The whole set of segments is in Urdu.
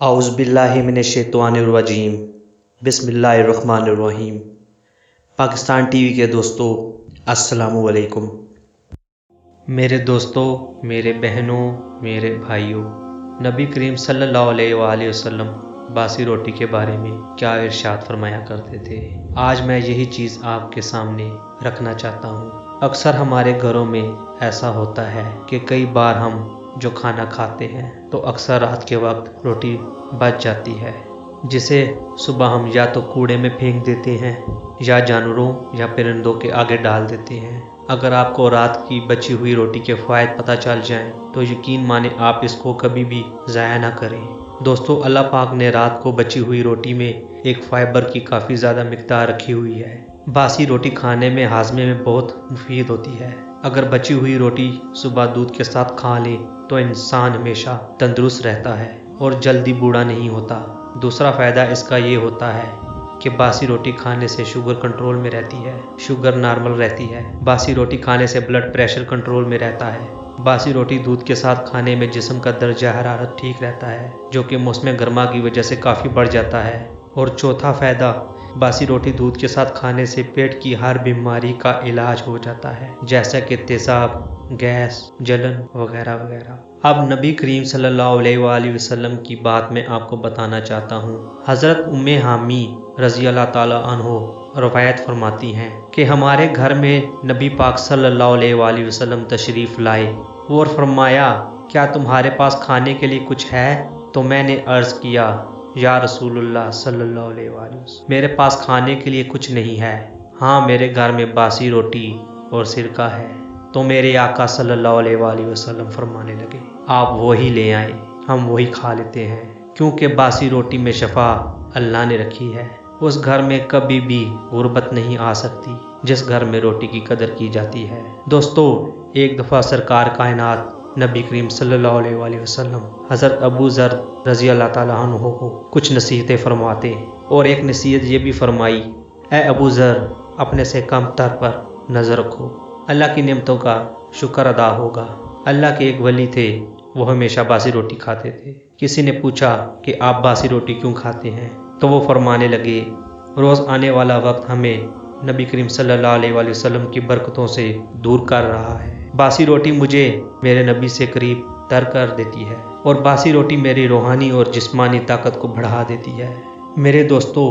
اعوذ باللہ من الشیطان الرجیم بسم اللہ الرحمن الرحیم۔ پاکستان ٹی وی کے دوستو السلام علیکم۔ میرے دوستو، میرے بہنوں، میرے بھائیوں، نبی کریم صلی اللہ علیہ وآلہ وسلم باسی روٹی کے بارے میں کیا ارشاد فرمایا کرتے تھے، آج میں یہی چیز آپ کے سامنے رکھنا چاہتا ہوں۔ اکثر ہمارے گھروں میں ایسا ہوتا ہے کہ کئی بار ہم جو کھانا کھاتے ہیں تو اکثر رات کے وقت روٹی بچ جاتی ہے، جسے صبح ہم یا تو کوڑے میں پھینک دیتے ہیں یا جانوروں یا پرندوں کے آگے ڈال دیتے ہیں۔ اگر آپ کو رات کی بچی ہوئی روٹی کے فوائد پتہ چل جائیں تو یقین مانیں آپ اس کو کبھی بھی ضائع نہ کریں۔ دوستو، اللہ پاک نے رات کو بچی ہوئی روٹی میں ایک فائبر کی کافی زیادہ مقدار رکھی ہوئی ہے۔ باسی روٹی کھانے میں ہاضمے میں بہت مفید ہوتی ہے۔ اگر بچی ہوئی روٹی صبح دودھ کے ساتھ کھا لیں تو انسان ہمیشہ تندرست رہتا ہے اور جلدی بوڑھا نہیں ہوتا۔ دوسرا فائدہ اس کا یہ ہوتا ہے کہ باسی روٹی کھانے سے شوگر کنٹرول میں رہتی ہے، شوگر نارمل رہتی ہے۔ باسی روٹی کھانے سے بلڈ پریشر کنٹرول میں رہتا ہے۔ باسی روٹی دودھ کے ساتھ کھانے میں جسم کا درجہ حرارت ٹھیک رہتا ہے، جو کہ موسم گرما کی وجہ سے کافی بڑھ جاتا ہے۔ اور چوتھا فائدہ، باسی روٹی دودھ کے ساتھ کھانے سے پیٹ کی ہر بیماری کا علاج ہو جاتا ہے، جیسا کہ تیزاب، گیس، جلن وغیرہ وغیرہ۔ اب نبی کریم صلی اللہ علیہ وآلہ وسلم کی بات میں آپ کو بتانا چاہتا ہوں۔ حضرت ام حامی رضی اللہ تعالیٰ عنہ روایت فرماتی ہیں کہ ہمارے گھر میں نبی پاک صلی اللہ علیہ وآلہ وسلم تشریف لائے اور فرمایا، کیا تمہارے پاس کھانے کے لیے کچھ ہے؟ تو میں نے عرض کیا، یا رسول اللہ صلی اللہ علیہ وآلہ وسلم، میرے پاس کھانے کے لیے کچھ نہیں ہے، ہاں میرے گھر میں باسی روٹی اور سرکہ ہے۔ تو میرے آقا صلی اللہ علیہ وآلہ وسلم فرمانے لگے، آپ وہی لے آئیں، ہم وہی کھا لیتے ہیں، کیونکہ باسی روٹی میں شفا اللہ نے رکھی ہے۔ اس گھر میں کبھی بھی غربت نہیں آ سکتی جس گھر میں روٹی کی قدر کی جاتی ہے۔ دوستو، ایک دفعہ سرکار کائنات نبی کریم صلی اللہ علیہ وآلہ وسلم حضرت ابو ذر رضی اللہ تعالیٰ عنہ کو کچھ نصیحتیں فرماتے اور ایک نصیحت یہ بھی فرمائی، اے ابو ذر، اپنے سے کم تر پر نظر رکھو، اللہ کی نعمتوں کا شکر ادا ہوگا۔ اللہ کے ایک ولی تھے، وہ ہمیشہ باسی روٹی کھاتے تھے۔ کسی نے پوچھا کہ آپ باسی روٹی کیوں کھاتے ہیں؟ تو وہ فرمانے لگے، روز آنے والا وقت ہمیں نبی کریم صلی اللہ علیہ وآلہ وسلم کی برکتوں سے دور کر رہا ہے۔ باسی روٹی مجھے میرے نبی سے قریب تر کر دیتی ہے اور باسی روٹی میری روحانی اور جسمانی طاقت کو بڑھا دیتی ہے۔ میرے دوستو،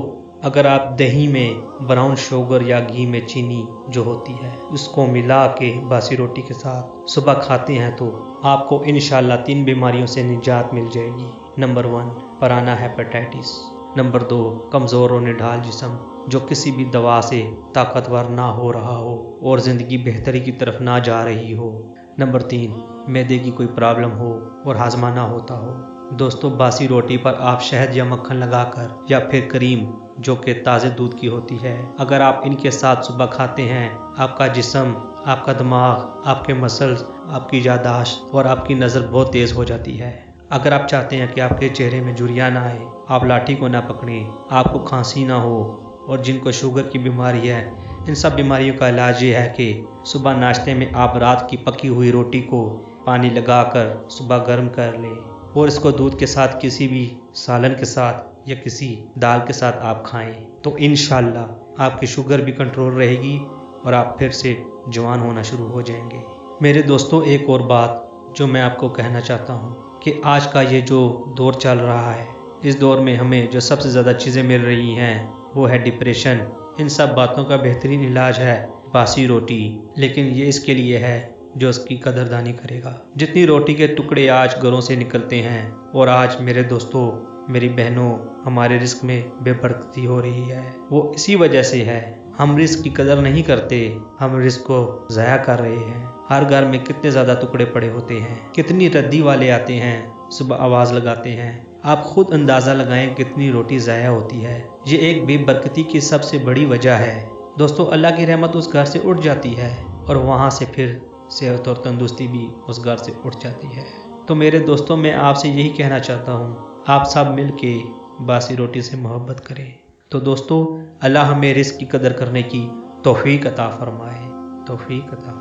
اگر آپ دہی میں براؤن شوگر یا گھی میں چینی جو ہوتی ہے اس کو ملا کے باسی روٹی کے ساتھ صبح کھاتے ہیں تو آپ کو انشاءاللہ 3 بیماریوں سے نجات مل جائے گی۔ نمبر 1، پرانا ہیپاٹائٹس۔ نمبر 2، کمزور اور نڈھال جسم جو کسی بھی دوا سے طاقتور نہ ہو رہا ہو اور زندگی بہتری کی طرف نہ جا رہی ہو۔ نمبر 3، معدے کی کوئی پرابلم ہو اور ہاضمہ نہ ہوتا ہو۔ دوستو، باسی روٹی پر آپ شہد یا مکھن لگا کر یا پھر کریم جو کہ تازے دودھ کی ہوتی ہے، اگر آپ ان کے ساتھ صبح کھاتے ہیں، آپ کا جسم، آپ کا دماغ، آپ کے مسلز، آپ کی یادداشت اور آپ کی نظر بہت تیز ہو جاتی ہے۔ اگر آپ چاہتے ہیں کہ آپ کے چہرے میں جھریاں نہ آئے، آپ لاٹھی کو نہ پکڑیں، آپ کو کھانسی نہ ہو، اور جن کو شوگر کی بیماری ہے، ان سب بیماریوں کا علاج یہ ہے کہ صبح ناشتے میں آپ رات کی پکی ہوئی روٹی کو پانی لگا کر صبح گرم کر لیں اور اس کو دودھ کے ساتھ کسی بھی سالن کے ساتھ یا کسی دال کے ساتھ آپ کھائیں تو انشاءاللہ آپ کی شوگر بھی کنٹرول رہے گی اور آپ پھر سے جوان ہونا شروع ہو جائیں گے۔ میرے دوستوں، ایک اور بات جو میں آپ کو کہنا چاہتا ہوں کہ آج کا یہ جو دور چل رہا ہے، اس دور میں ہمیں جو سب سے زیادہ چیزیں مل رہی ہیں وہ ہے ڈپریشن۔ ان سب باتوں کا بہترین علاج ہے باسی روٹی، لیکن یہ اس کے لیے ہے جو اس کی قدردانی کرے گا۔ جتنی روٹی کے ٹکڑے آج گھروں سے نکلتے ہیں اور آج میرے دوستوں، میری بہنوں، ہمارے رزق میں بے برکتی ہو رہی ہے، وہ اسی وجہ سے ہے۔ ہم رزق کی قدر نہیں کرتے، ہم رزق کو ضائع کر رہے ہیں۔ ہر گھر میں کتنے زیادہ ٹکڑے پڑے ہوتے ہیں، کتنی ردی والے آتے ہیں، صبح آواز لگاتے ہیں، آپ خود اندازہ لگائیں کتنی روٹی ضائع ہوتی ہے۔ یہ ایک بے برکتی کی سب سے بڑی وجہ ہے۔ دوستو، اللہ کی رحمت اس گھر سے اٹھ جاتی ہے اور وہاں سے پھر صحت اور تندرستی بھی اس گھر سے اٹھ جاتی ہے۔ تو میرے دوستوں، میں آپ سے یہی کہنا چاہتا ہوں، آپ سب مل کے باسی روٹی سے محبت کریں۔ تو دوستو، اللہ ہمیں رزق کی قدر کرنے کی توفیق عطا فرمائے۔ توفیق عطا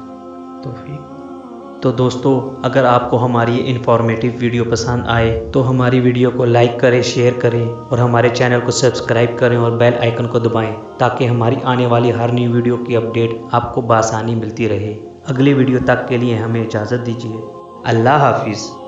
تو دوستو اگر آپ کو ہماری یہ انفارمیٹیو ویڈیو پسند آئے تو ہماری ویڈیو کو لائک کریں، شیئر کریں اور ہمارے چینل کو سبسکرائب کریں اور بیل آئیکن کو دبائیں تاکہ ہماری آنے والی ہر نئی ویڈیو کی اپڈیٹ آپ کو بآسانی ملتی رہے۔ اگلی ویڈیو تک کے لیے ہمیں اجازت دیجیے۔ اللہ حافظ۔